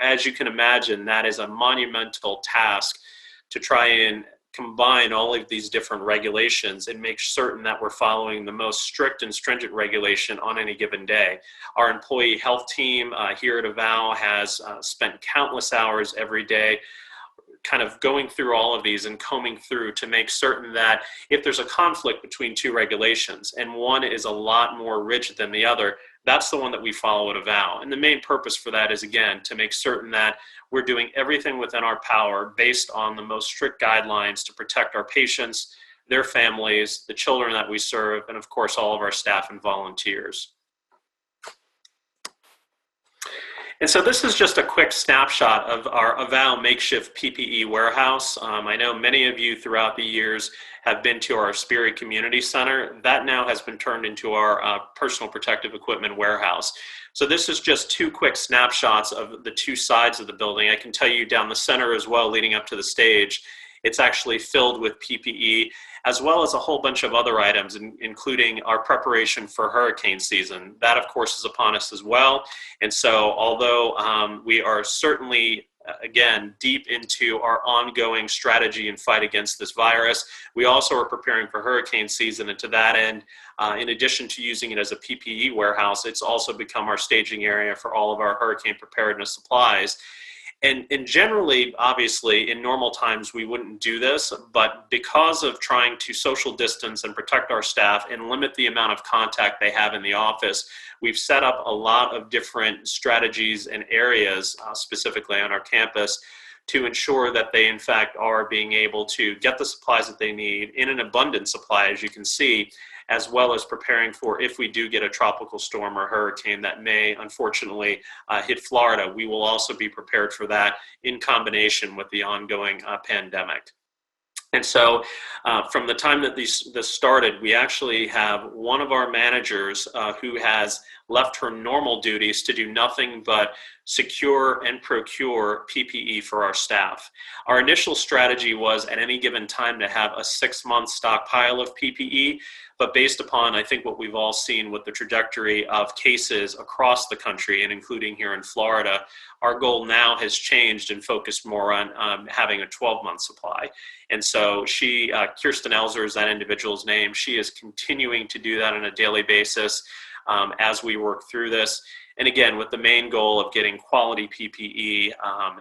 as you can imagine, that is a monumental task to try and combine all of these different regulations and make certain that we're following the most strict and stringent regulation on any given day. Our employee health team here at Avow has spent countless hours every day kind of going through all of these and combing through to make certain that if there's a conflict between two regulations and one is a lot more rigid than the other, that's the one that we follow at Avow. And the main purpose for that is, again, to make certain that we're doing everything within our power based on the most strict guidelines to protect our patients, their families, the children that we serve, and of course, all of our staff and volunteers. And so this is just a quick snapshot of our Avow makeshift PPE warehouse. I know many of you throughout the years have been to our Sperry Community Center. That now has been turned into our personal protective equipment warehouse. So this is just two quick snapshots of the two sides of the building. I can tell you down the center as well, leading up to the stage, it's actually filled with PPE, as well as a whole bunch of other items, including our preparation for hurricane season. That, of course, is upon us as well. And so although we are certainly, again, deep into our ongoing strategy and fight against this virus, we also are preparing for hurricane season. And to that end, in addition to using it as a PPE warehouse, it's also become our staging area for all of our hurricane preparedness supplies. And generally, obviously, in normal times, we wouldn't do this, but because of trying to social distance and protect our staff and limit the amount of contact they have in the office, we've set up a lot of different strategies and areas, specifically on our campus, to ensure that they, in fact, are being able to get the supplies that they need in an abundant supply, as you can see, as well as preparing for if we do get a tropical storm or hurricane that may unfortunately hit Florida. We will also be prepared for that in combination with the ongoing pandemic. And so from the time that this started, we actually have one of our managers who has left her normal duties to do nothing but secure and procure PPE for our staff. Our initial strategy was at any given time to have a 6-month stockpile of PPE, but based upon, I think, what we've all seen with the trajectory of cases across the country and including here in Florida, our goal now has changed and focused more on having a 12-month supply. And so she, Kirsten Elzer is that individual's name, she is continuing to do that on a daily basis as we work through this. And again, with the main goal of getting quality PPE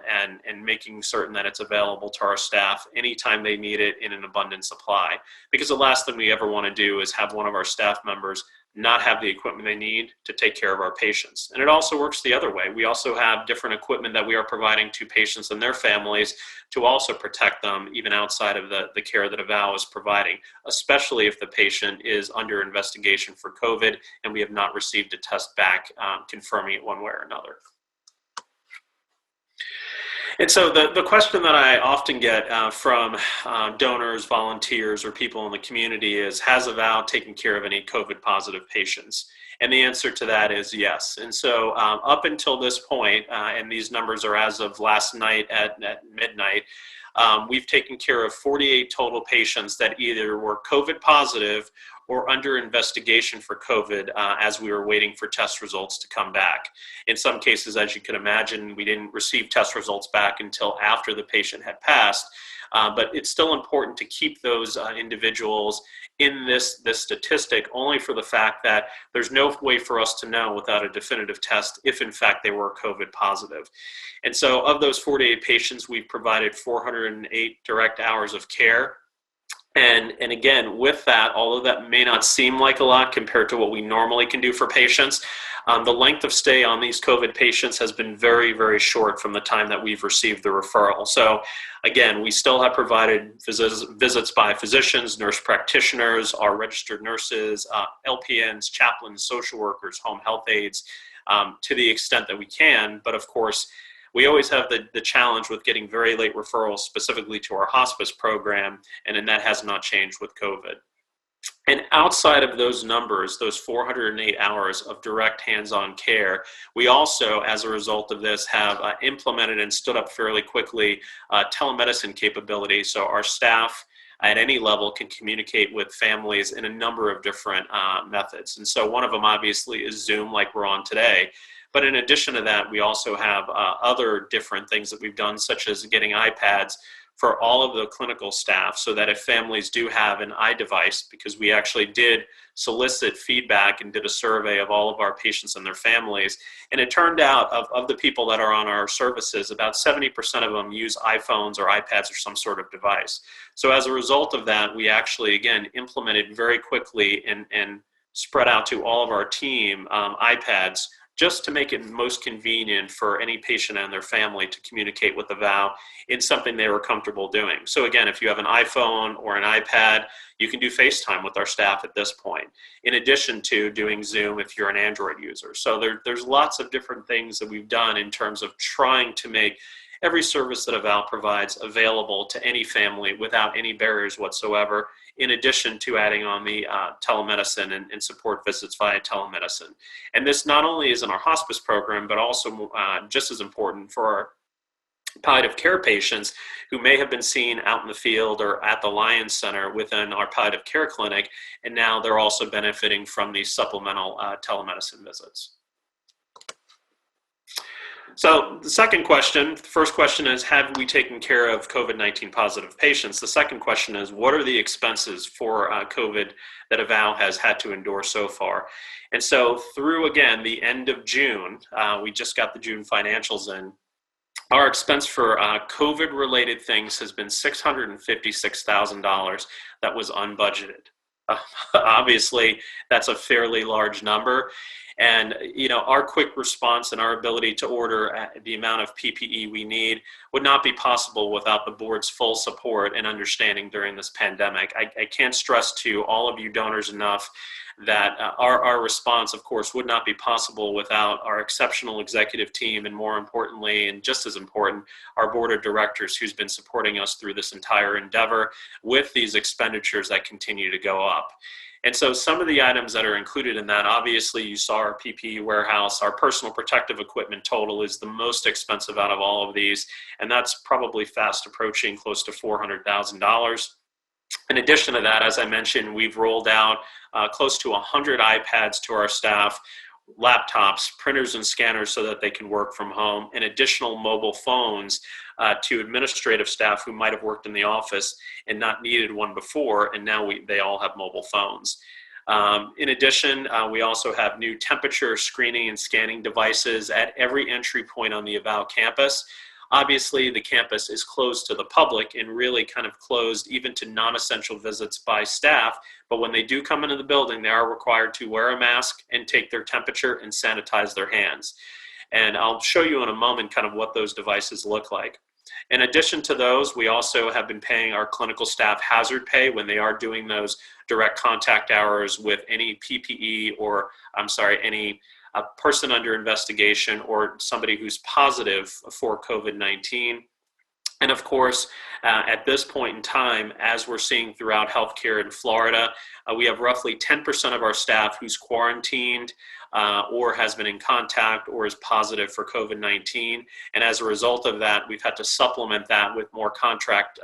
and making certain that it's available to our staff anytime they need it in an abundant supply. Because the last thing we ever want to do is have one of our staff members not have the equipment they need to take care of our patients. And it also works the other way. We also have different equipment that we are providing to patients and their families to also protect them even outside of the care that Avow is providing, especially if the patient is under investigation for COVID and we have not received a test back confirming it one way or another. And so the question that I often get from donors, volunteers, or people in the community is, has Avow taken care of any COVID positive patients? And the answer to that is yes. And so up until this point, and these numbers are as of last night at midnight, we've taken care of 48 total patients that either were COVID positive or under investigation for COVID as we were waiting for test results to come back. In some cases, as you can imagine, we didn't receive test results back until after the patient had passed. But it's still important to keep those individuals in this statistic only for the fact that there's no way for us to know without a definitive test if in fact they were COVID positive. And so of those 48 patients, we've provided 408 direct hours of care. And again, with that, although that may not seem like a lot compared to what we normally can do for patients, the length of stay on these COVID patients has been very, very short from the time that we've received the referral. So again, we still have provided visits by physicians, nurse practitioners, our registered nurses, LPNs, chaplains, social workers, home health aides, to the extent that we can. But of course, we always have the challenge with getting very late referrals specifically to our hospice program, and that has not changed with COVID. And outside of those numbers, those 408 hours of direct hands-on care, we also, as a result of this, have implemented and stood up fairly quickly telemedicine capability. So our staff at any level can communicate with families in a number of different methods. And so one of them obviously is Zoom, like we're on today. But in addition to that, we also have other different things that we've done, such as getting iPads for all of the clinical staff, so that if families do have an iDevice, because we actually did solicit feedback and did a survey of all of our patients and their families, and it turned out of the people that are on our services, about 70% of them use iPhones or iPads or some sort of device. So as a result of that, we actually, again, implemented very quickly and spread out to all of our team iPads, just to make it most convenient for any patient and their family to communicate with Avow in something they were comfortable doing. So again, if you have an iPhone or an iPad, you can do FaceTime with our staff at this point, in addition to doing Zoom if you're an Android user. So there's lots of different things that we've done in terms of trying to make every service that Avow provides available to any family without any barriers whatsoever, in addition to adding on the telemedicine and support visits via telemedicine. And this not only is in our hospice program, but also just as important for our palliative care patients who may have been seen out in the field or at the Lions Center within our palliative care clinic, and now they're also benefiting from these supplemental telemedicine visits. So the second question, the first question is, have we taken care of COVID-19 positive patients? The second question is, what are the expenses for COVID that Avow has had to endure so far? And so through, again, the end of June, we just got the June financials in, our expense for COVID-related things has been $656,000 that was unbudgeted. Obviously, that's a fairly large number. And, you know, our quick response and our ability to order the amount of PPE we need would not be possible without the board's full support and understanding during this pandemic. I can't stress to all of you donors enough that our response, of course, would not be possible without our exceptional executive team, and more importantly, and just as important, our board of directors who's been supporting us through this entire endeavor with these expenditures that continue to go up. And so some of the items that are included in that, obviously you saw our PPE warehouse, our personal protective equipment total is the most expensive out of all of these, and that's probably fast approaching close to $400,000. In addition to that, as I mentioned, we've rolled out close to 100 iPads to our staff, laptops, printers, and scanners so that they can work from home, and additional mobile phones to administrative staff who might have worked in the office and not needed one before, and now they all have mobile phones. In addition, we also have new temperature screening and scanning devices at every entry point on the Avow campus. Obviously, the campus is closed to the public and really kind of closed even to non-essential visits by staff. But when they do come into the building, they are required to wear a mask and take their temperature and sanitize their hands. And I'll show you in a moment kind of what those devices look like. In addition to those, we also have been paying our clinical staff hazard pay when they are doing those direct contact hours with any PPE or, any a person under investigation or somebody who's positive for COVID-19. And of course, at this point in time, as we're seeing throughout healthcare in Florida, we have roughly 10% of our staff who's quarantined or has been in contact or is positive for COVID-19. And as a result of that, we've had to supplement that with more contract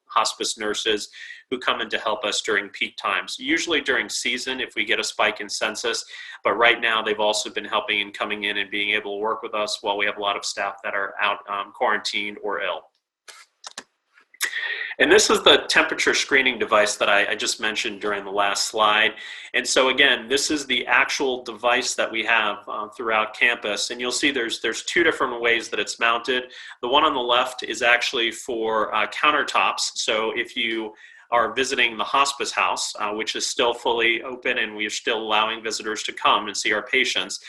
hospice nurses who come in to help us during peak times, usually during season if we get a spike in census. But right now, they've also been helping and coming in and being able to work with us while we have a lot of staff that are out quarantined or ill. And this is the temperature screening device that I just mentioned during the last slide. And so again, this is the actual device that we have throughout campus. And you'll see there's two different ways that it's mounted. The one on the left is actually for countertops. So if you are visiting the Hospice House, which is still fully open and we're still allowing visitors to come and see our patients,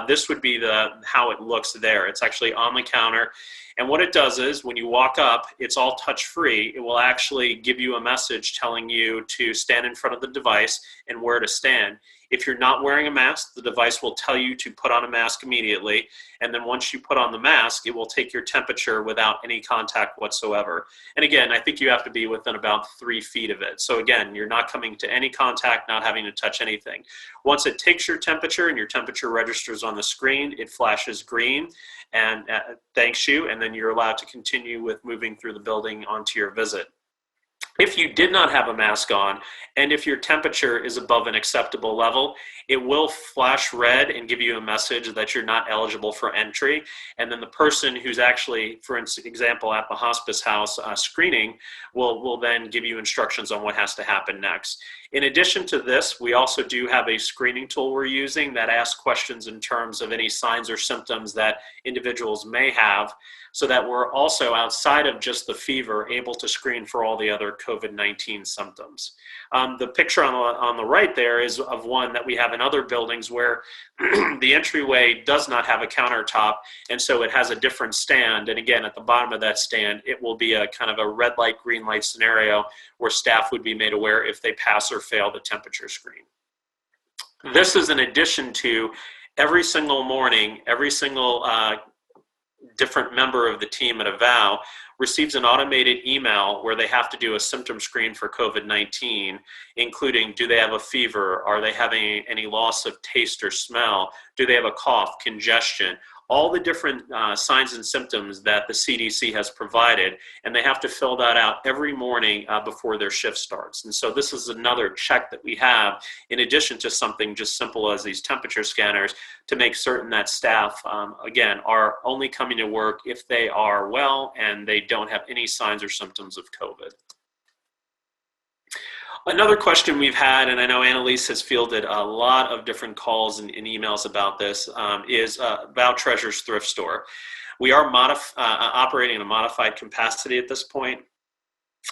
this would be how it looks there. It's actually on the counter. And what it does is when you walk up, it's all touch-free. It will actually give you a message telling you to stand in front of the device and where to stand. If you're not wearing a mask, the device will tell you to put on a mask immediately. And then once you put on the mask, it will take your temperature without any contact whatsoever. And again, I think you have to be within about 3 feet of it. So again, you're not coming to any contact, not having to touch anything. Once it takes your temperature and your temperature registers on the screen, it flashes green and thanks you. And then you're allowed to continue with moving through the building onto your visit. If you did not have a mask on, and if your temperature is above an acceptable level, it will flash red and give you a message that you're not eligible for entry. And then the person who's actually, for example, at the Hospice House screening will then give you instructions on what has to happen next. In addition to this, we also do have a screening tool we're using that asks questions in terms of any signs or symptoms that individuals may have, so that we're also, outside of just the fever, able to screen for all the other COVID-19 symptoms. The picture on the right there is of one that we have in other buildings where the entryway does not have a countertop, and so it has a different stand. And again, at the bottom of that stand, it will be a kind of a red light, green light scenario where staff would be made aware if they pass or fail the temperature screen. This is in addition to every single morning, every single different member of the team at Avow receives an automated email where they have to do a symptom screen for COVID-19, including, do they have a fever? Are they having any loss of taste or smell? Do they have a cough, congestion? All the different signs and symptoms that the CDC has provided, and they have to fill that out every morning before their shift starts. And so this is another check that we have, in addition to something just simple as these temperature scanners, to make certain that staff, again, are only coming to work if they are well and they don't have any signs or symptoms of COVID. Another question we've had, and I know Annalise has fielded a lot of different calls and emails about this, is about Treasure's Thrift Store. We are operating in a modified capacity at this point.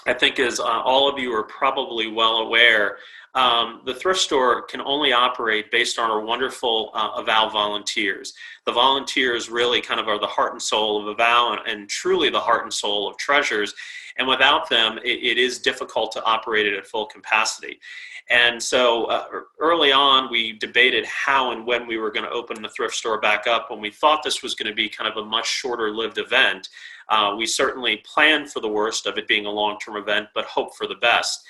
I think, as all of you are probably well aware, the thrift store can only operate based on our wonderful Avow volunteers. The volunteers really kind of are the heart and soul of Avow, and truly the heart and soul of Treasures. And without them, it is difficult to operate it at full capacity. And so early on, we debated how and when we were going to open the thrift store back up. When we thought this was going to be kind of a much shorter lived event, we certainly planned for the worst of it being a long-term event, but hoped for the best.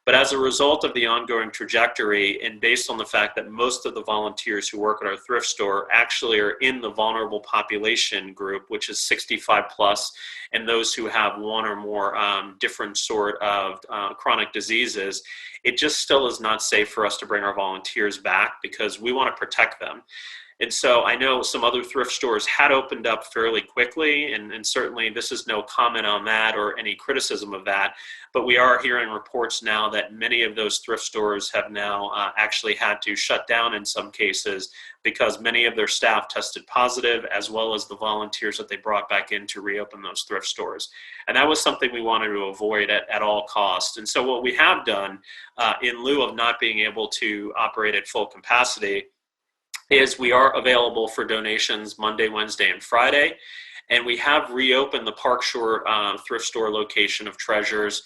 But as a result of the ongoing trajectory, and based on the fact that most of the volunteers who work at our thrift store actually are in the vulnerable population group, which is 65 plus, and those who have one or more different sort of chronic diseases, it just still is not safe for us to bring our volunteers back because we want to protect them. And so I know some other thrift stores had opened up fairly quickly, and certainly this is no comment on that or any criticism of that, but we are hearing reports now that many of those thrift stores have now actually had to shut down in some cases because many of their staff tested positive, as well as the volunteers that they brought back in to reopen those thrift stores. And that was something we wanted to avoid at all costs. And so what we have done, in lieu of not being able to operate at full capacity, is we are available for donations Monday, Wednesday, and Friday. And we have reopened the Park Shore thrift store location of Treasures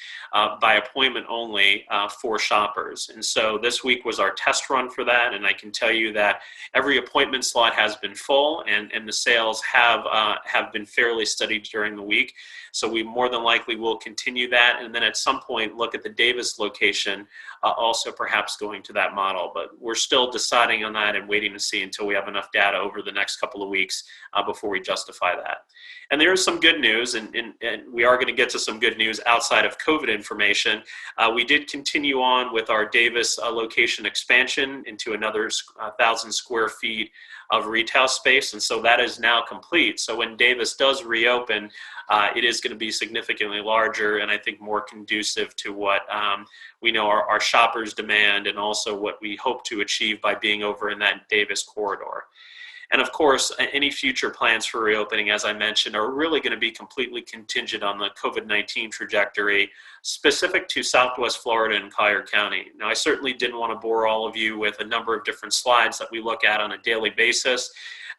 by appointment only for shoppers. And so this week was our test run for that. And I can tell you that every appointment slot has been full, and the sales have been fairly steady during the week. So we more than likely will continue that. And then at some point, look at the Davis location, also perhaps going to that model. But we're still deciding on that and waiting to see until we have enough data over the next couple of weeks before we justify that. And there is some good news, and we are going to get to some good news outside of COVID information. We did continue on with our Davis location expansion into another 1,000 square feet of retail space, and so that is now complete. So when Davis does reopen, it is going to be significantly larger, and I think more conducive to what we know our shoppers demand, and also what we hope to achieve by being over in that Davis corridor. And of course, any future plans for reopening, as I mentioned, are really going to be completely contingent on the COVID-19 trajectory specific to Southwest Florida and Collier County. Now, I certainly didn't want to bore all of you with a number of different slides that we look at on a daily basis.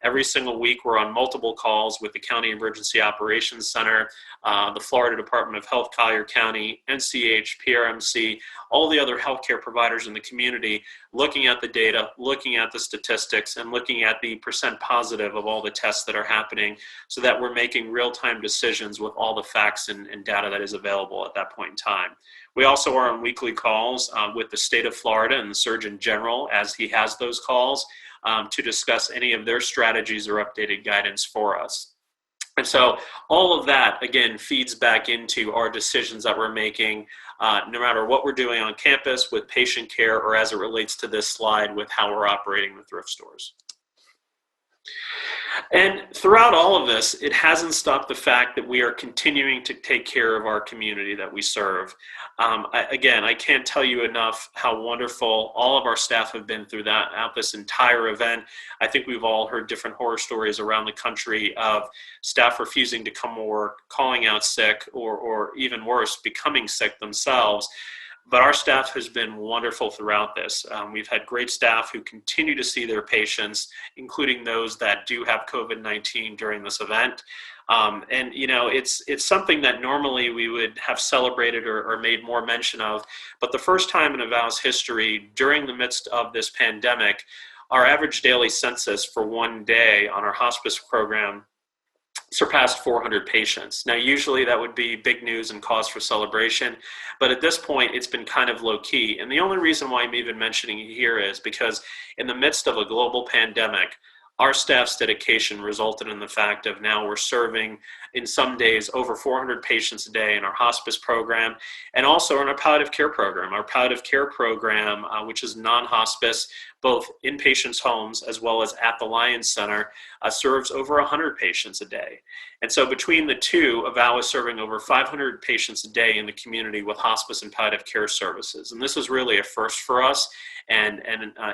Every single week, we're on multiple calls with the County Emergency Operations Center, the Florida Department of Health, Collier County, NCH, PRMC, all the other healthcare providers in the community, looking at the data, looking at the statistics, and looking at the percent positive of all the tests that are happening, so that we're making real-time decisions with all the facts and data that is available at that point in time. We also are on weekly calls with the state of Florida and the Surgeon General, as he has those calls, to discuss any of their strategies or updated guidance for us. And so all of that, again, feeds back into our decisions that we're making, no matter what we're doing on campus with patient care, or as it relates to this slide with how we're operating the thrift stores. And throughout all of this, it hasn't stopped the fact that we are continuing to take care of our community that we serve. Again, I can't tell you enough how wonderful all of our staff have been throughout this entire event. I think we've all heard different horror stories around the country of staff refusing to come to work, calling out sick, or even worse, becoming sick themselves. But our staff has been wonderful throughout this. We've had great staff who continue to see their patients, including those that do have COVID-19 during this event. And you know, it's something that normally we would have celebrated or made more mention of, but the first time in Avow's history, during the midst of this pandemic, our average daily census for one day on our hospice program surpassed 400 patients. Now, usually that would be big news and cause for celebration, but at this point, it's been kind of low key. And the only reason why I'm even mentioning it here is because in the midst of a global pandemic, our staff's dedication resulted in the fact of now we're serving in some days over 400 patients a day in our hospice program, and also in our palliative care program. Our palliative care program, which is non-hospice, both in patients' homes as well as at the Lions Center, serves over 100 patients a day. And so between the two, Avow is serving over 500 patients a day in the community with hospice and palliative care services. And this is really a first for us, and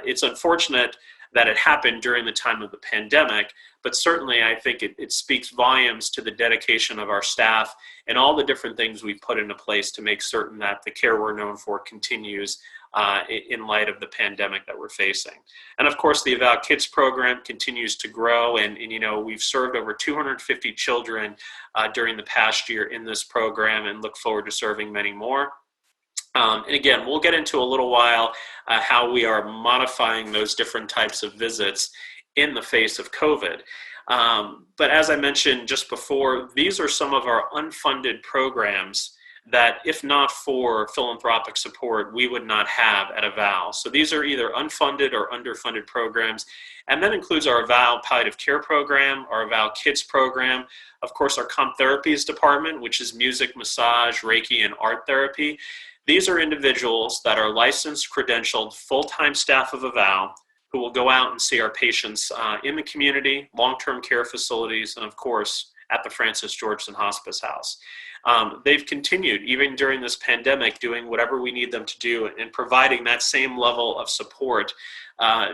it's unfortunate that it happened during the time of the pandemic, but certainly I think it speaks volumes to the dedication of our staff and all the different things we put into place to make certain that the care we're known for continues in light of the pandemic that we're facing. And of course, the Avow Kids program continues to grow, and you know, we've served over 250 children during the past year in this program, and look forward to serving many more. And again, we'll get into a little while how we are modifying those different types of visits in the face of COVID. But as I mentioned just before, these are some of our unfunded programs that, if not for philanthropic support, we would not have at Avow. So these are either unfunded or underfunded programs, and that includes our Avow Palliative Care program, our Avow Kids program, of course our Comp Therapies department, which is music, massage, Reiki, and art therapy. These are individuals that are licensed, credentialed, full-time staff of Avow who will go out and see our patients in the community, long-term care facilities, and of course, at the Francis Georgeson Hospice House. They've continued, even during this pandemic, doing whatever we need them to do and providing that same level of support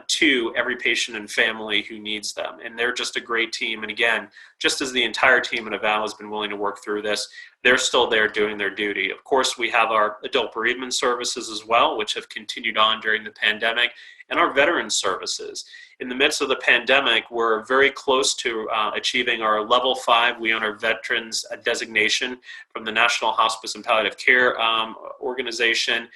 to every patient and family who needs them. And they're just a great team. And again, just as the entire team at Avow has been willing to work through this, they're still there doing their duty. Of course, we have our adult bereavement services as well, which have continued on during the pandemic, and our veterans services. In the midst of the pandemic, we're very close to achieving our level 5 We Honor Veterans designation from the National Hospice and Palliative Care Organization,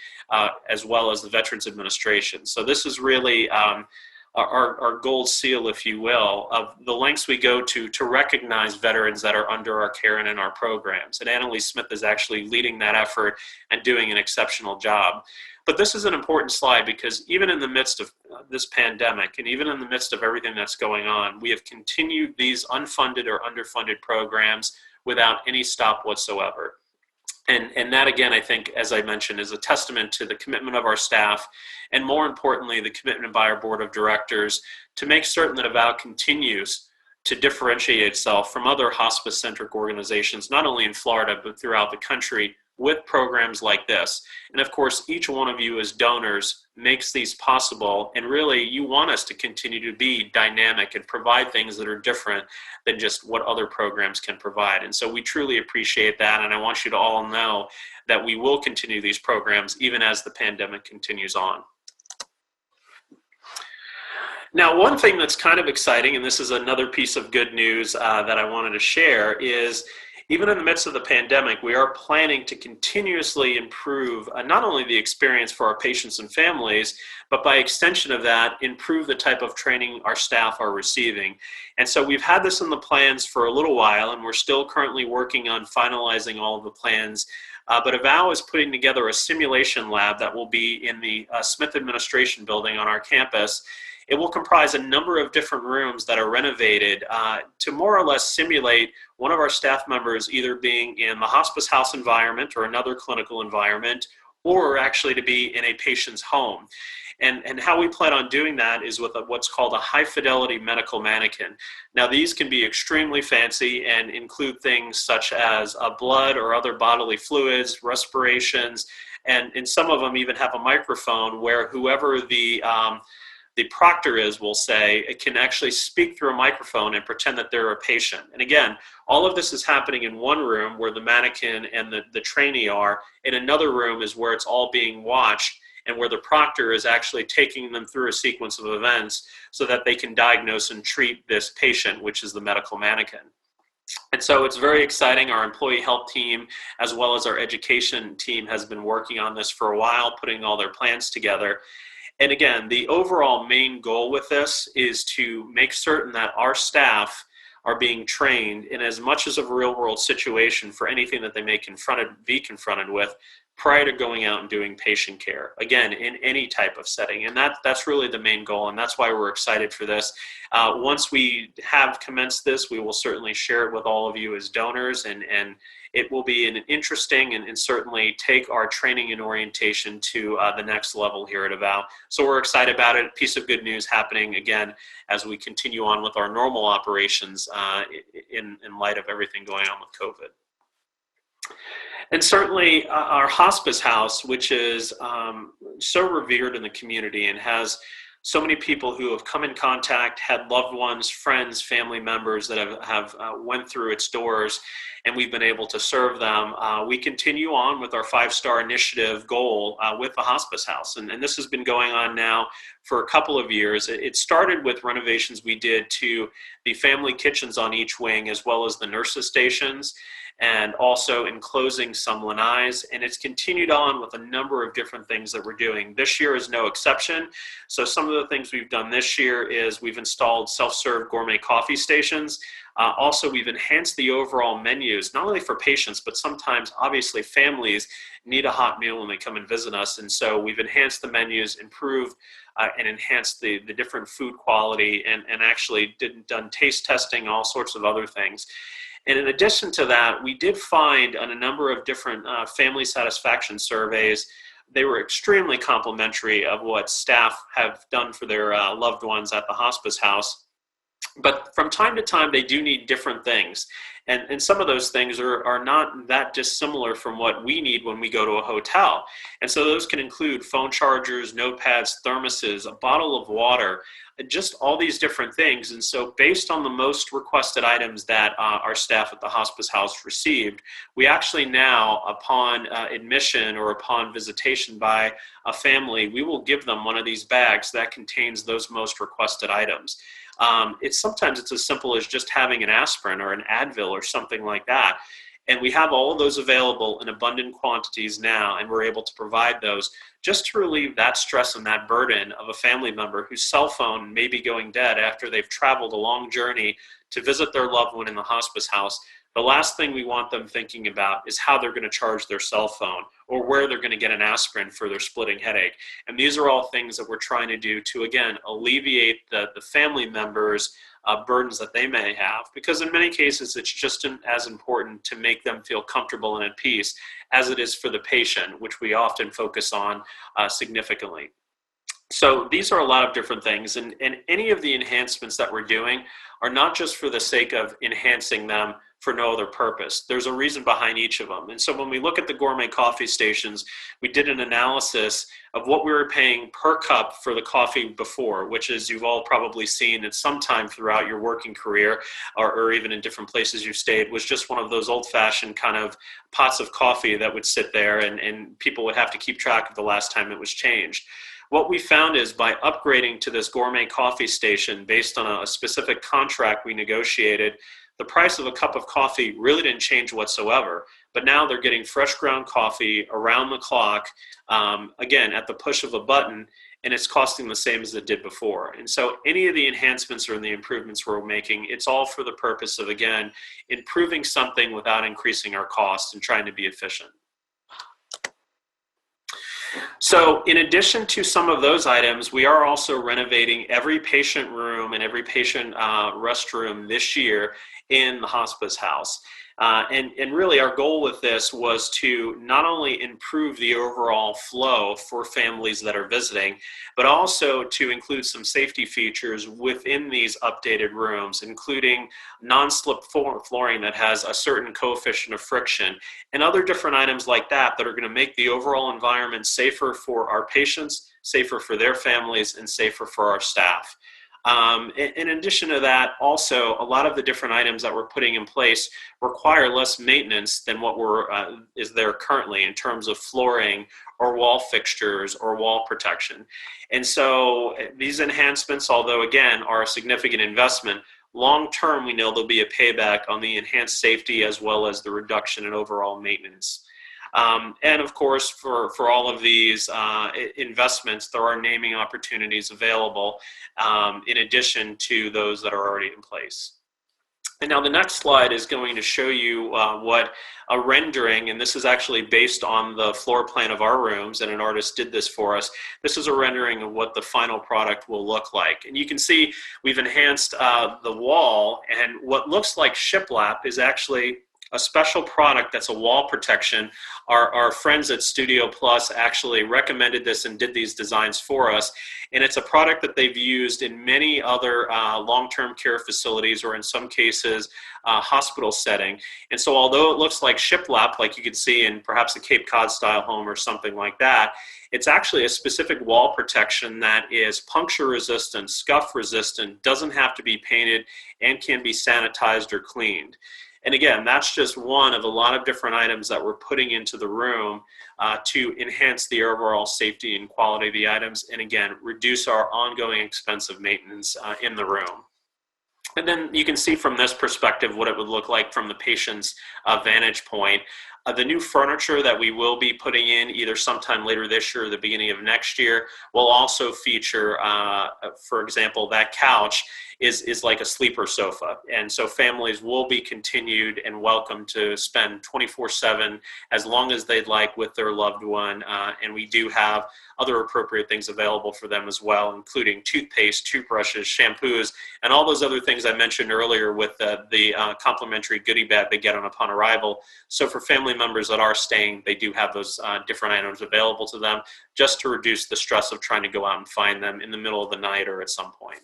as well as the Veterans Administration. So this is really our gold seal, if you will, of the lengths we go to recognize veterans that are under our care and in our programs. And Annalise Smith is actually leading that effort and doing an exceptional job. But this is an important slide because even in the midst of this pandemic and even in the midst of everything that's going on, we have continued these unfunded or underfunded programs without any stop whatsoever. And that, again, I think, as I mentioned, is a testament to the commitment of our staff and, more importantly, the commitment by our board of directors to make certain that Avow continues to differentiate itself from other hospice-centric organizations, not only in Florida, but throughout the country, with programs like this. And of course, each one of you as donors makes these possible, and really you want us to continue to be dynamic and provide things that are different than just what other programs can provide. And so we truly appreciate that, and I want you to all know that we will continue these programs even as the pandemic continues on. Now, one thing that's kind of exciting, and this is another piece of good news that I wanted to share, is even in the midst of the pandemic, we are planning to continuously improve not only the experience for our patients and families, but by extension of that, improve the type of training our staff are receiving. And so we've had this in the plans for a little while, and we're still currently working on finalizing all of the plans. But Avow is putting together a simulation lab that will be in the Smith Administration Building on our campus. it will comprise a number of different rooms that are renovated to more or less simulate one of our staff members either being in the hospice house environment or another clinical environment, or actually to be in a patient's home. And how we plan on doing that is with what's called a high fidelity medical mannequin. Now these can be extremely fancy and include things such as blood or other bodily fluids, respirations, and some of them even have a microphone where whoever the proctor is will say it can actually speak through a microphone and pretend that they're a patient. And again, all of this is happening in one room where the mannequin and the trainee are. In another room is where it's all being watched and where the proctor is actually taking them through a sequence of events so that they can diagnose and treat this patient, which is the medical mannequin. And so it's very exciting. Our employee health team, as well as our education team, has been working on this for a while, putting all their plans together. And again, the overall main goal with this is to make certain that our staff are being trained in as much as of a real world situation for anything that they may be confronted with prior to going out and doing patient care, again, in any type of setting. And that's really the main goal, and that's why we're excited for this. Once we have commenced this, we will certainly share it with all of you as donors, and it will be an interesting and certainly take our training and orientation to the next level here at Avow. So we're excited about it. A piece of good news happening, again, as we continue on with our normal operations in light of everything going on with COVID. And certainly our hospice house, which is so revered in the community and has so many people who have come in contact, had loved ones, friends, family members that have went through its doors, and we've been able to serve them. We continue on with our 5-star initiative goal with the hospice house. And this has been going on now for a couple of years. It started with renovations we did to the family kitchens on each wing, as well as the nurses' stations, and also enclosing some lanais, and it's continued on with a number of different things that we're doing. This year is no exception. So some of the things we've done this year is we've installed self-serve gourmet coffee stations. Also, we've enhanced the overall menus, not only for patients, but sometimes, obviously, families need a hot meal when they come and visit us. And so we've enhanced the menus, improved and enhanced the different food quality, and actually done taste testing, all sorts of other things. And in addition to that, we did find on a number of different family satisfaction surveys, they were extremely complimentary of what staff have done for their loved ones at the hospice house. But from time to time, they do need different things. And some of those things are not that dissimilar from what we need when we go to a hotel. And so those can include phone chargers, notepads, thermoses, a bottle of water, just all these different things. And so based on the most requested items that our staff at the hospice house received, we actually now, upon admission or upon visitation by a family, we will give them one of these bags that contains those most requested items. Sometimes it's as simple as just having an aspirin or an Advil or something like that. And we have all of those available in abundant quantities now, and we're able to provide those just to relieve that stress and that burden of a family member whose cell phone may be going dead after they've traveled a long journey to visit their loved one in the hospice house. The last thing we want them thinking about is how they're going to charge their cell phone or where they're going to get an aspirin for their splitting headache. And these are all things that we're trying to do to, again, alleviate the family members' burdens that they may have, because in many cases it's just as important to make them feel comfortable and at peace as it is for the patient, which we often focus on significantly. So these are a lot of different things, and any of the enhancements that we're doing are not just for the sake of enhancing them for no other purpose. There's a reason behind each of them. And so when we look at the gourmet coffee stations, we did an analysis of what we were paying per cup for the coffee before, which is, you've all probably seen at some time throughout your working career, or even in different places you've stayed, was just one of those old-fashioned kind of pots of coffee that would sit there, and people would have to keep track of the last time it was changed. What we found is, by upgrading to this gourmet coffee station based on a specific contract we negotiated, the price of a cup of coffee really didn't change whatsoever. But now they're getting fresh ground coffee around the clock, again, at the push of a button, and it's costing the same as it did before. And so any of the enhancements or the improvements we're making, it's all for the purpose of, again, improving something without increasing our costs and trying to be efficient. So in addition to some of those items, we are also renovating every patient room and every patient restroom this year in the Hospice House. And really our goal with this was to not only improve the overall flow for families that are visiting, but also to include some safety features within these updated rooms, including non-slip flooring that has a certain coefficient of friction and other different items like that that are going to make the overall environment safer for our patients, safer for their families, and safer for our staff. In addition to that, also, a lot of the different items that we're putting in place require less maintenance than what is there currently in terms of flooring or wall fixtures or wall protection. And so these enhancements, although again are a significant investment, long term we know there'll be a payback on the enhanced safety as well as the reduction in overall maintenance. And of course, for all of these investments, there are naming opportunities available in addition to those that are already in place. And now the next slide is going to show you what a rendering, and this is actually based on the floor plan of our rooms, and an artist did this for us. This is a rendering of what the final product will look like. And you can see we've enhanced the wall, and what looks like shiplap is actually a special product that's a wall protection. Our friends at Studio Plus actually recommended this and did these designs for us. And it's a product that they've used in many other long-term care facilities, or in some cases, hospital setting. And so although it looks like shiplap, like you could see in perhaps a Cape Cod style home or something like that, it's actually a specific wall protection that is puncture resistant, scuff resistant, doesn't have to be painted, and can be sanitized or cleaned. And again, that's just one of a lot of different items that we're putting into the room to enhance the overall safety and quality of the items, and again, reduce our ongoing expensive maintenance in the room. And then you can see from this perspective what it would look like from the patient's vantage point. The new furniture that we will be putting in either sometime later this year or the beginning of next year will also feature, for example, that couch is like a sleeper sofa. And so families will be continued and welcome to spend 24/7 as long as they'd like with their loved one. And we do have other appropriate things available for them as well, including toothpaste, toothbrushes, shampoos, and all those other things I mentioned earlier with the complimentary goodie bag they get upon arrival. So for family members that are staying, they do have those different items available to them just to reduce the stress of trying to go out and find them in the middle of the night or at some point.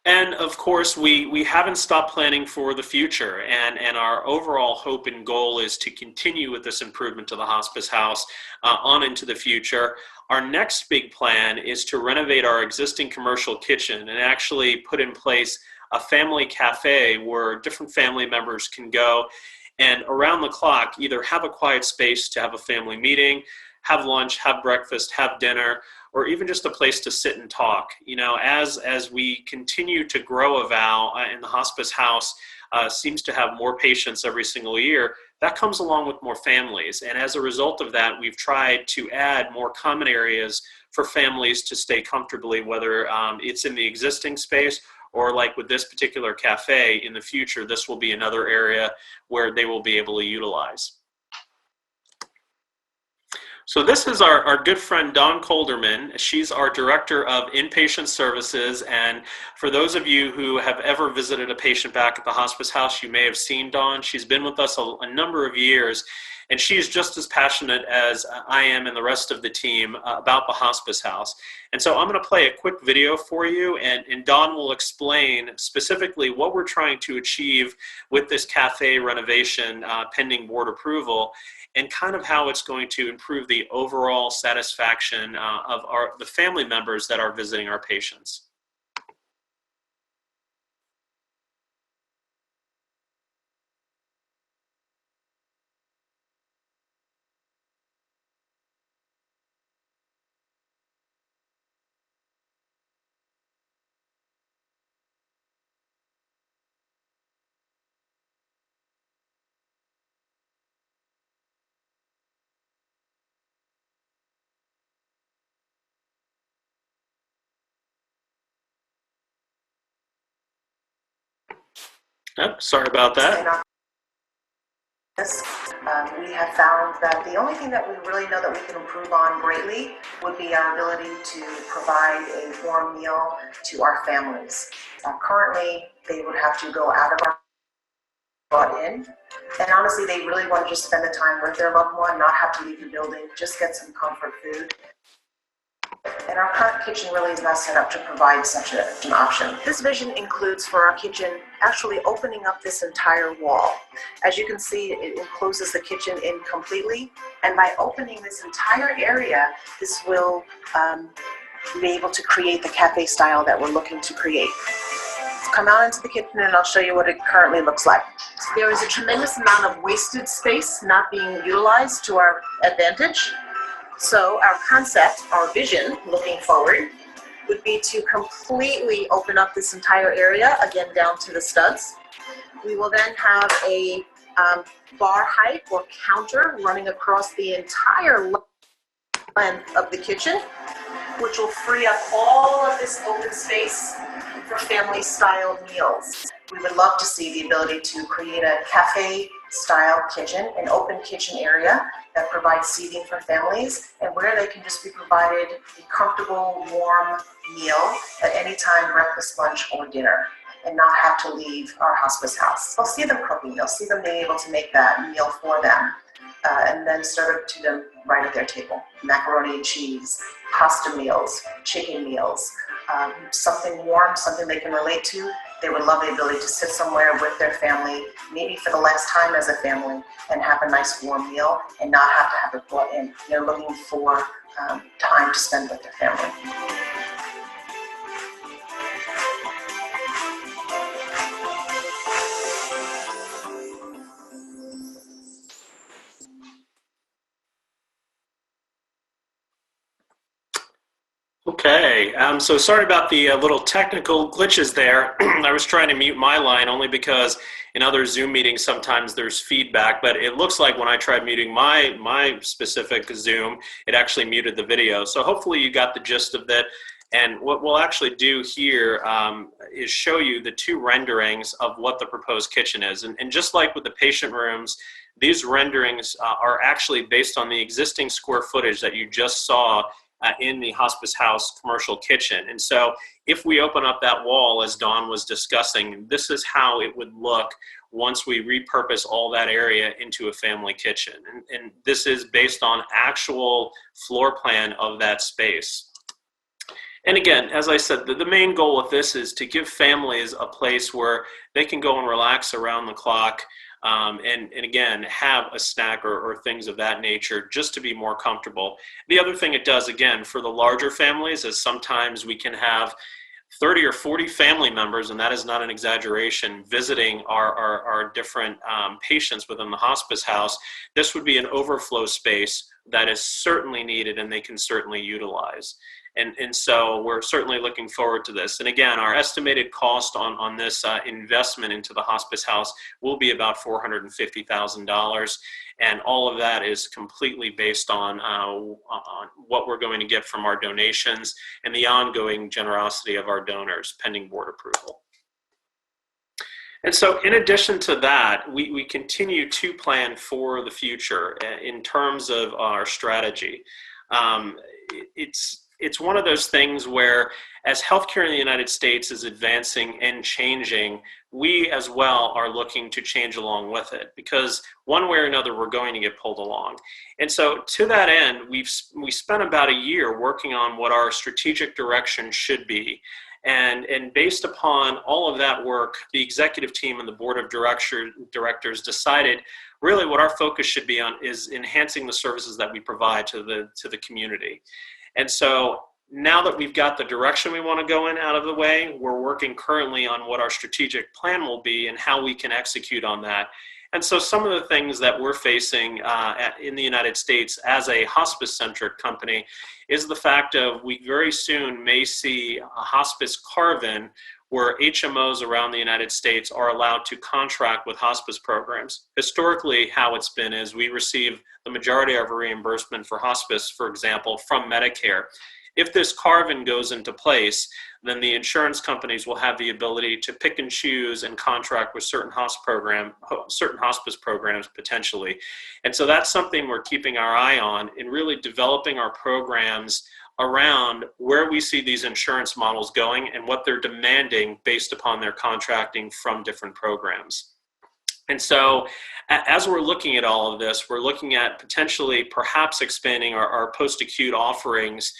And of course, we haven't stopped planning for the future, and our overall hope and goal is to continue with this improvement to the Hospice House on into the future. Our next big plan is to renovate our existing commercial kitchen and actually put in place a family cafe where different family members can go and around the clock either have a quiet space to have a family meeting, have lunch, have breakfast, have dinner, or even just a place to sit and talk. You know, as we continue to grow Avow and the Hospice House seems to have more patients every single year, that comes along with more families. And as a result of that, we've tried to add more common areas for families to stay comfortably, whether it's in the existing space or like with this particular cafe in the future, this will be another area where they will be able to utilize. So this is our good friend Dawn Colderman. She's our Director of Inpatient Services, and for those of you who have ever visited a patient back at the Hospice House, you may have seen Dawn. She's been with us a number of years, and she's just as passionate as I am and the rest of the team about the Hospice House. And so I'm going to play a quick video for you, and Dawn will explain specifically what we're trying to achieve with this cafe renovation pending board approval, and kind of how it's going to improve the overall satisfaction of the family members that are visiting our patients. Oh, sorry about that. We have found that the only thing that we really know that we can improve on greatly would be our ability to provide a warm meal to our families. Currently, they would have to go out of our brought in, and honestly, they really want to just spend the time with their loved one, not have to leave the building, just get some comfort food. And our current kitchen really is not set up to provide such an option. This vision includes for our kitchen actually opening up this entire wall. As you can see, it encloses the kitchen in completely, and by opening this entire area, this will be able to create the cafe style that we're looking to create. Come out into the kitchen and I'll show you what it currently looks like. There is a tremendous amount of wasted space not being utilized to our advantage. So our concept, our vision looking forward, would be to completely open up this entire area, again down to the studs. We will then have a bar height or counter running across the entire length of the kitchen, which will free up all of this open space for family-style meals. We would love to see the ability to create a cafe-style kitchen, an open kitchen area that provides seating for families and where they can just be provided a comfortable, warm meal at any time, breakfast, lunch, or dinner, and not have to leave our hospice house. They'll see them cooking, they'll see them being able to make that meal for them, and then serve it to them right at their table. Macaroni and cheese, pasta meals, chicken meals, something warm, something they can relate to. They would love the ability to sit somewhere with their family, maybe for the last time as a family, and have a nice warm meal and not have to have it brought in. They're looking for time to spend with their family. Okay, so sorry about the little technical glitches there. I was trying to mute my line only because in other Zoom meetings sometimes there's feedback, but it looks like when I tried muting my specific Zoom, it actually muted the video. So hopefully you got the gist of that. And what we'll actually do here is show you the two renderings of what the proposed kitchen is. And just like with the patient rooms, these renderings are actually based on the existing square footage that you just saw in the Hospice House commercial kitchen. And so if we open up that wall, as Dawn was discussing, this is how it would look once we repurpose all that area into a family kitchen. And this is based on actual floor plan of that space. And again, as I said, the main goal with this is to give families a place where they can go and relax around the clock, and again, have a snack or things of that nature just to be more comfortable. The other thing it does, again, for the larger families is sometimes we can have 30 or 40 family members, and that is not an exaggeration, visiting our different patients within the hospice house. This would be an overflow space that is certainly needed and they can certainly utilize. And so we're certainly looking forward to this. And again, our estimated cost on this investment into the hospice house will be about $450,000. And all of that is completely based on what we're going to get from our donations and the ongoing generosity of our donors, pending board approval. And so in addition to that, we continue to plan for the future in terms of our strategy. It's one of those things where as healthcare in the United States is advancing and changing, we as well are looking to change along with it, because one way or another we're going to get pulled along. And so to that end, we spent about a year working on what our strategic direction should be. And based upon all of that work, the executive team and the board of directors decided really what our focus should be on is enhancing the services that we provide to the community. And so now that we've got the direction we want to go in out of the way, we're working currently on what our strategic plan will be and how we can execute on that. And so some of the things that we're facing in the United States as a hospice-centric company is the fact of we very soon may see a hospice carve-in where HMOs around the United States are allowed to contract with hospice programs. Historically, how it's been is we receive the majority of our reimbursement for hospice, for example, from Medicare. if this carve-in goes into place, then the insurance companies will have the ability to pick and choose and contract with certain hospice programs potentially. And so that's something we're keeping our eye on in really developing our programs around where we see these insurance models going and what they're demanding based upon their contracting from different programs. And so as we're looking at all of this, we're looking at potentially perhaps expanding our post-acute offerings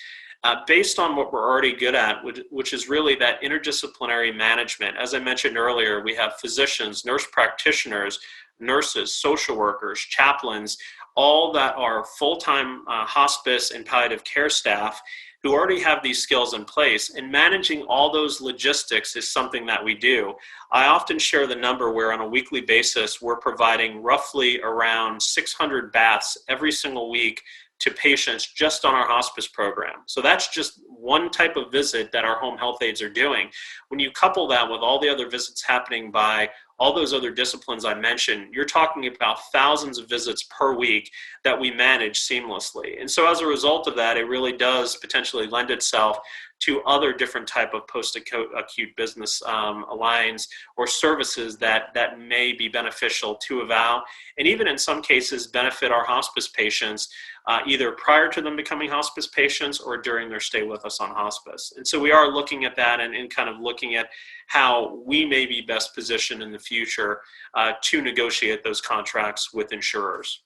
based on what we're already good at, which is really that interdisciplinary management. As I mentioned earlier, we have physicians, nurse practitioners, nurses, social workers, chaplains, all that are full-time hospice and palliative care staff who already have these skills in place. And managing all those logistics is something that we do. I often share the number where on a weekly basis, we're providing roughly around 600 baths every single week to patients just on our hospice program. So that's just one type of visit that our home health aides are doing. When you couple that with all the other visits happening by all those other disciplines I mentioned, you're talking about thousands of visits per week that we manage seamlessly. And so as a result of that, it really does potentially lend itself to other different type of post-acute business lines or services that may be beneficial to Avow, and even in some cases benefit our hospice patients either prior to them becoming hospice patients or during their stay with us on hospice. And so we are looking at that and kind of looking at how we may be best positioned in the future to negotiate those contracts with insurers.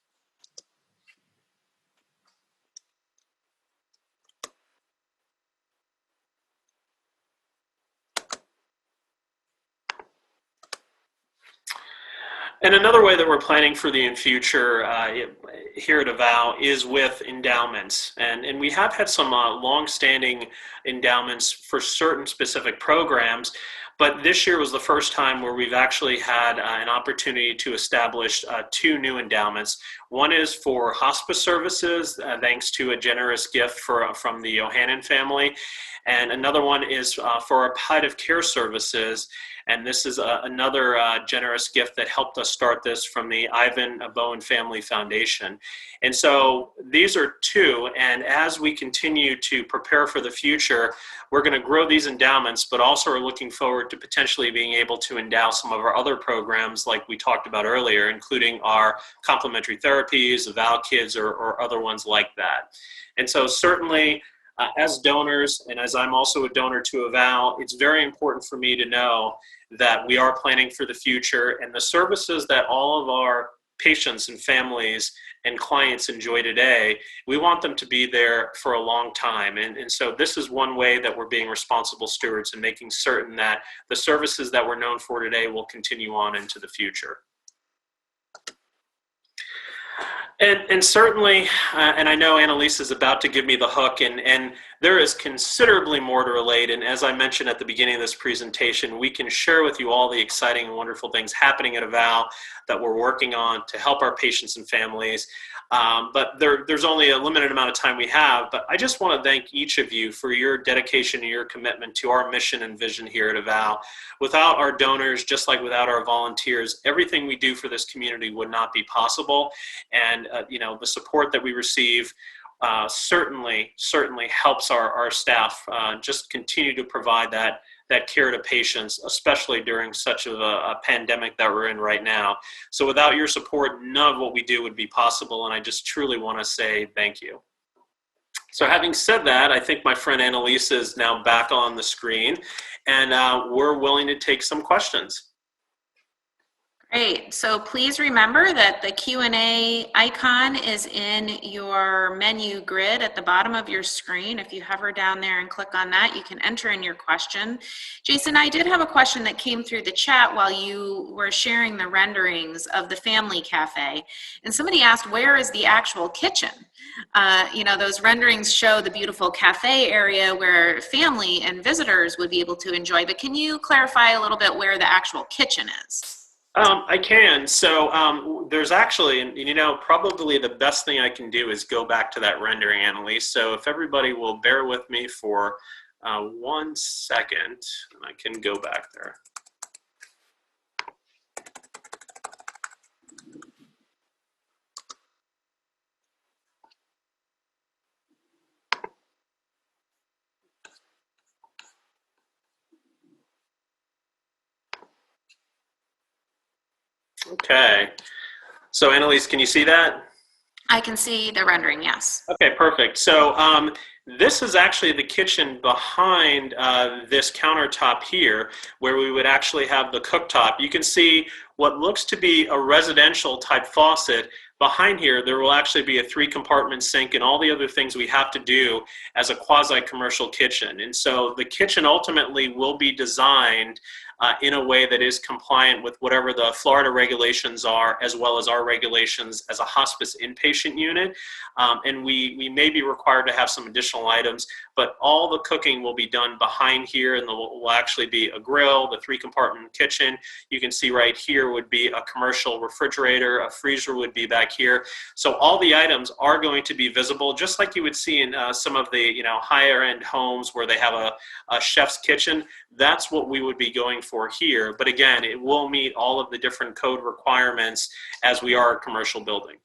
And another way that we're planning for the future here at Avow is with endowments. And we have had some long-standing endowments for certain specific programs, but this year was the first time where we've actually had an opportunity to establish two new endowments. One is for hospice services, thanks to a generous gift from the Johannan family. And another one is for our palliative care services. And this is another generous gift that helped us start this from the Ivan Bowen Family Foundation. And so these are two, and as we continue to prepare for the future, we're going to grow these endowments, but also are looking forward to potentially being able to endow some of our other programs like we talked about earlier, including our complementary therapies, Avow Kids, or other ones like that. And so certainly, as donors, and as I'm also a donor to Avow, it's very important for me to know that we are planning for the future, and the services that all of our patients and families and clients enjoy today, we want them to be there for a long time. And so this is one way that we're being responsible stewards and making certain that the services that we're known for today will continue on into the future. And certainly, and I know Annalise is about to give me the hook, and there is considerably more to relate. And as I mentioned at the beginning of this presentation, we can share with you all the exciting and wonderful things happening at Avow that we're working on to help our patients and families. But there's only a limited amount of time we have. But I just want to thank each of you for your dedication and your commitment to our mission and vision here at Avow. Without our donors, just like without our volunteers, everything we do for this community would not be possible. And the support that we receive certainly helps our staff just continue to provide that care to patients, especially during such a pandemic that we're in right now. So without your support, none of what we do would be possible, and I just truly want to say thank you. So having said that, I think my friend Annalise is now back on the screen, and we're willing to take some questions. Great. So please remember that the Q&A icon is in your menu grid at the bottom of your screen. If you hover down there and click on that, you can enter in your question. Jaysen, I did have a question that came through the chat while you were sharing the renderings of the family cafe. And somebody asked, where is the actual kitchen? Those renderings show the beautiful cafe area where family and visitors would be able to enjoy. But can you clarify a little bit where the actual kitchen is? I can. So there's actually, and probably the best thing I can do is go back to that rendering, Annalise. So if everybody will bear with me for 1 second, I can go back there. Okay. So Annalise, can you see that? I can see the rendering, yes. Okay, perfect. So this is actually the kitchen behind this countertop here, where we would actually have the cooktop. You can see what looks to be a residential type faucet. Behind here, there will actually be a 3-compartment sink and all the other things we have to do as a quasi-commercial kitchen. And so the kitchen ultimately will be designed in a way that is compliant with whatever the Florida regulations are, as well as our regulations as a hospice inpatient unit. And we may be required to have some additional items, but all the cooking will be done behind here, and there will actually be a grill, the 3-compartment kitchen. You can see right here would be a commercial refrigerator, a freezer would be back here. So all the items are going to be visible, just like you would see in some of the higher end homes where they have a chef's kitchen. That's what we would be going for here. But again, it will meet all of the different code requirements as we are a commercial building.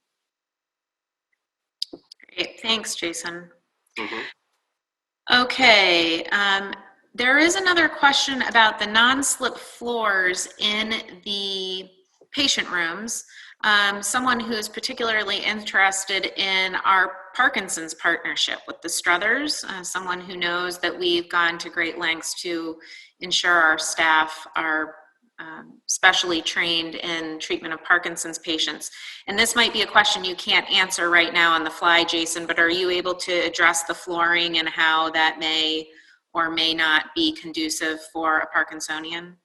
Great, thanks, Jaysen. Mm-hmm. Okay, there is another question about the non-slip floors in the patient rooms. Someone who is particularly interested in our Parkinson's partnership with the Struthers, someone who knows that we've gone to great lengths to ensure our staff are specially trained in treatment of Parkinson's patients. And this might be a question you can't answer right now on the fly, Jaysen, but are you able to address the flooring and how that may or may not be conducive for a Parkinsonian?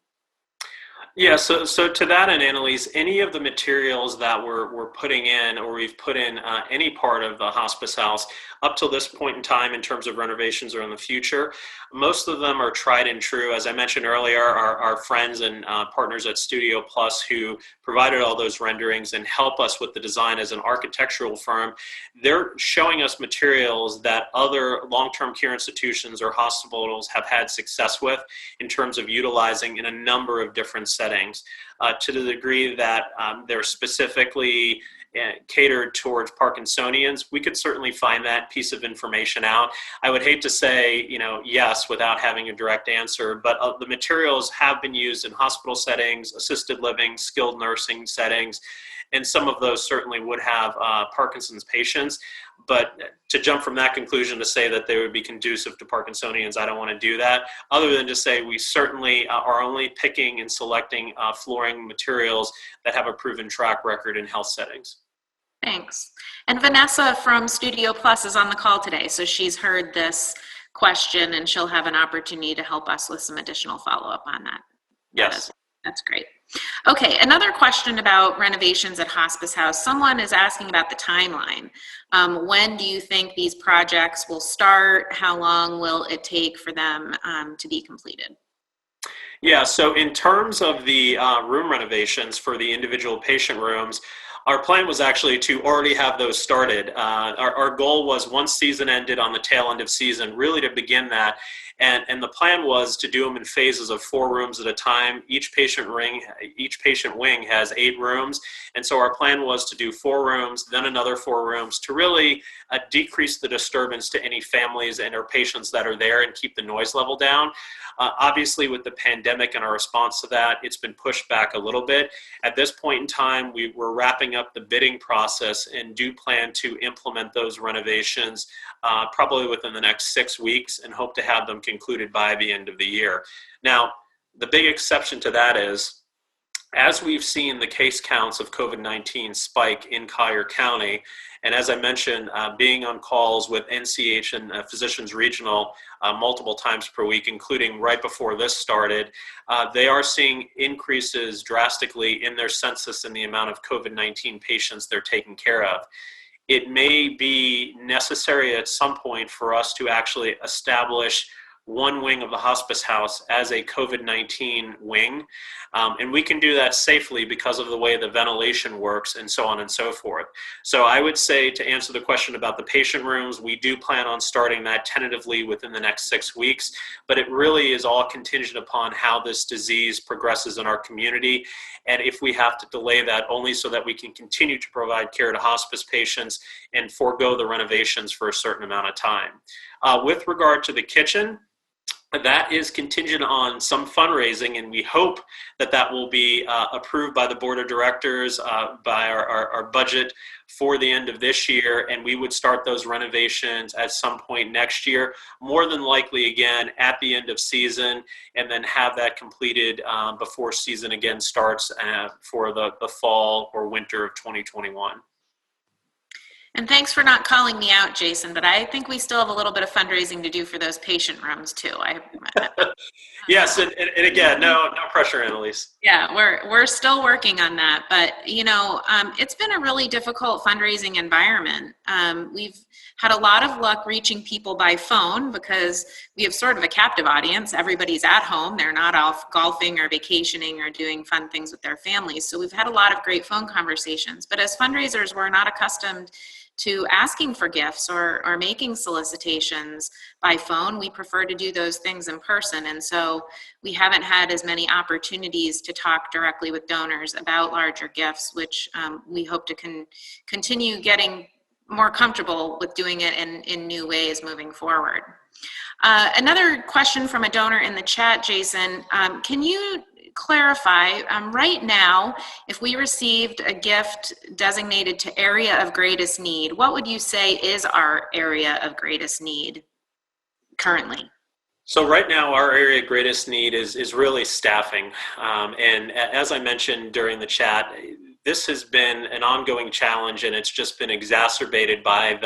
Yeah, so to that end, Annalise, any of the materials that we're putting in, or we've put in any part of the hospice house up till this point in time in terms of renovations or in the future, most of them are tried and true. As I mentioned earlier, our friends and partners at Studio Plus who provided all those renderings and help us with the design as an architectural firm, they're showing us materials that other long-term care institutions or hospitals have had success with in terms of utilizing in a number of different settings. To the degree that they're specifically catered towards Parkinsonians, we could certainly find that piece of information out. I would hate to say, yes, without having a direct answer, but the materials have been used in hospital settings, assisted living, skilled nursing settings, and some of those certainly would have Parkinson's patients. But to jump from that conclusion to say that they would be conducive to Parkinsonians, I don't want to do that, other than to say we certainly are only picking and selecting flooring materials that have a proven track record in health settings. Thanks. And Vanessa from Studio Plus is on the call today, so she's heard this question and she'll have an opportunity to help us with some additional follow-up on that. Yes. That's great. Okay, another question about renovations at Hospice House. Someone is asking about the timeline. When do you think these projects will start? How long will it take for them to be completed? Yeah, so in terms of the room renovations for the individual patient rooms, our plan was actually to already have those started. Our goal was once season ended on the tail end of season, really to begin that. And the plan was to do them in phases of 4 rooms at a time. Each patient wing has 8 rooms. And so our plan was to do 4 rooms, then another 4 rooms to really decrease the disturbance to any families and or patients that are there and keep the noise level down. Obviously, with the pandemic and our response to that, it's been pushed back a little bit. At this point in time, we're wrapping up the bidding process and do plan to implement those renovations probably within the next 6 weeks and hope to have them concluded by the end of the year. Now, the big exception to that is, as we've seen the case counts of COVID-19 spike in Collier County, and as I mentioned, being on calls with NCH and Physicians Regional multiple times per week, including right before this started, they are seeing increases drastically in their census and the amount of COVID-19 patients they're taking care of. It may be necessary at some point for us to actually establish one wing of the hospice house as a COVID-19 wing. And we can do that safely because of the way the ventilation works and so on and so forth. So I would say, to answer the question about the patient rooms, we do plan on starting that tentatively within the next 6 weeks, but it really is all contingent upon how this disease progresses in our community. And if we have to delay that, only so that we can continue to provide care to hospice patients and forego the renovations for a certain amount of time. With regard to the kitchen, That is contingent on some fundraising, and we hope that that will be approved by the board of directors, by our budget for the end of this year, and we would start those renovations at some point next year, more than likely again at the end of season, and then have that completed before season again starts for the fall or winter of 2021. And thanks for not calling me out, Jaysen, but I think we still have a little bit of fundraising to do for those patient rooms too. Yes, and again, no pressure, Annalise. Yeah, we're still working on that, but it's been a really difficult fundraising environment. We've had a lot of luck reaching people by phone because we have sort of a captive audience. Everybody's at home; they're not off golfing or vacationing or doing fun things with their families. So we've had a lot of great phone conversations. But as fundraisers, we're not accustomed to asking for gifts or making solicitations by phone. We prefer to do those things in person. And so we haven't had as many opportunities to talk directly with donors about larger gifts, which we hope to continue getting more comfortable with doing it in new ways moving forward. Another question from a donor in the chat, Jaysen, can you clarify, right now, if we received a gift designated to area of greatest need, what would you say is our area of greatest need currently? So right now, our area of greatest need is really staffing. And as I mentioned during the chat, this has been an ongoing challenge, and it's just been exacerbated by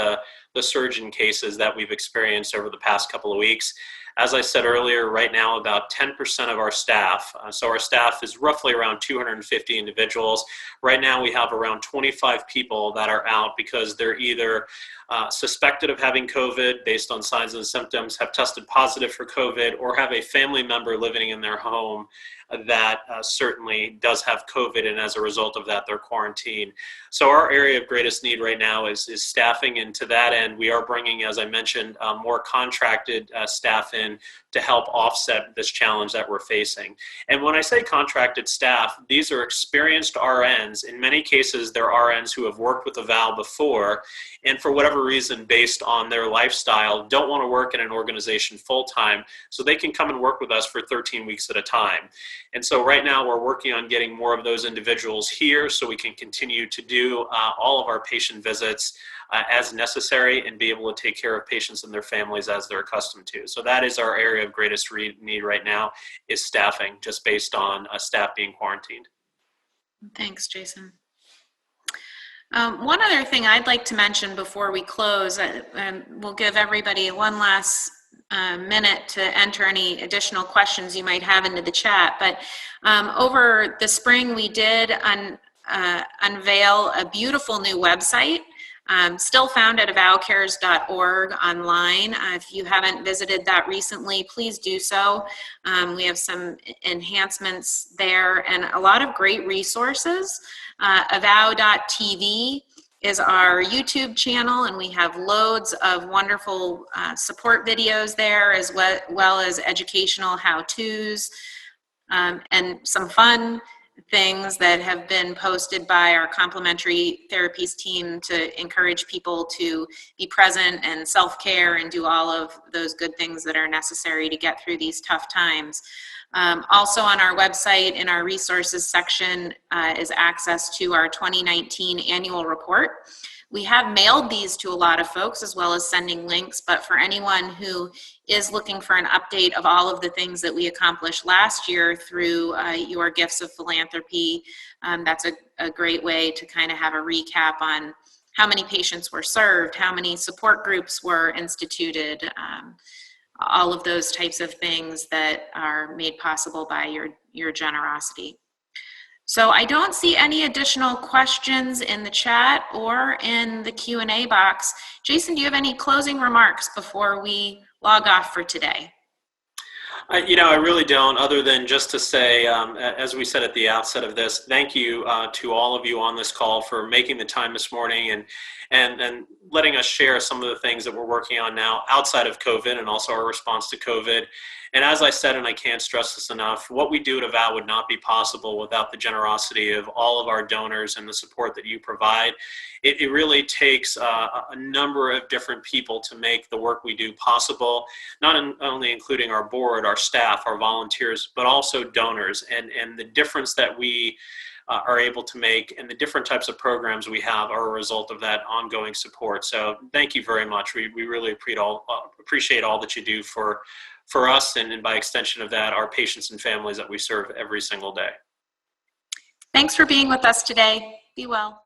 the surge in cases that we've experienced over the past couple of weeks. As I said earlier, right now about 10% of our staff, so our staff is roughly around 250 individuals. Right now we have around 25 people that are out because they're either suspected of having COVID based on signs and symptoms, have tested positive for COVID, or have a family member living in their home that certainly does have COVID, and as a result of that, they're quarantined. So our area of greatest need right now is staffing, and to that end, we are bringing, as I mentioned, more contracted staff in to help offset this challenge that we're facing. And when I say contracted staff, these are experienced RNs. In many cases, they're RNs who have worked with Avow before, and for whatever reason, based on their lifestyle, don't want to work in an organization full-time, so they can come and work with us for 13 weeks at a time. And so right now we're working on getting more of those individuals here so we can continue to do all of our patient visits as necessary and be able to take care of patients and their families as they're accustomed to. So that is our area of greatest need right now, is staffing, just based on staff being quarantined. Thanks, Jaysen. One other thing I'd like to mention before we close, and we'll give everybody one last minute to enter any additional questions you might have into the chat, but over the spring we did unveil a beautiful new website, still found at avowcares.org online. If you haven't visited that recently, please do so. We have some enhancements there and a lot of great resources. Avow.tv is our YouTube channel, and we have loads of wonderful support videos there, as well as educational how-tos and some fun things that have been posted by our complementary therapies team to encourage people to be present and self-care and do all of those good things that are necessary to get through these tough times. Also on our website, in our resources section, is access to our 2019 annual report. We have mailed these to a lot of folks, as well as sending links, but for anyone who is looking for an update of all of the things that we accomplished last year through your gifts of philanthropy, that's a great way to kind of have a recap on how many patients were served, how many support groups were instituted, all of those types of things that are made possible by your generosity. So I don't see any additional questions in the chat or in the Q&A box. Jaysen, do you have any closing remarks before we log off for today? I really don't, other than just to say, as we said at the outset of this, thank you to all of you on this call for making the time this morning and letting us share some of the things that we're working on now outside of COVID, and also our response to COVID. And as I said, and I can't stress this enough, what we do at Avow would not be possible without the generosity of all of our donors and the support that you provide. It really takes a number of different people to make the work we do possible, not only including our board, our staff, our volunteers, but also donors, and the difference that we are able to make and the different types of programs we have are a result of that ongoing support. So thank you very much. We really appreciate all that you do for us, and by extension of that, our patients and families that we serve every single day. Thanks for being with us today. Be well.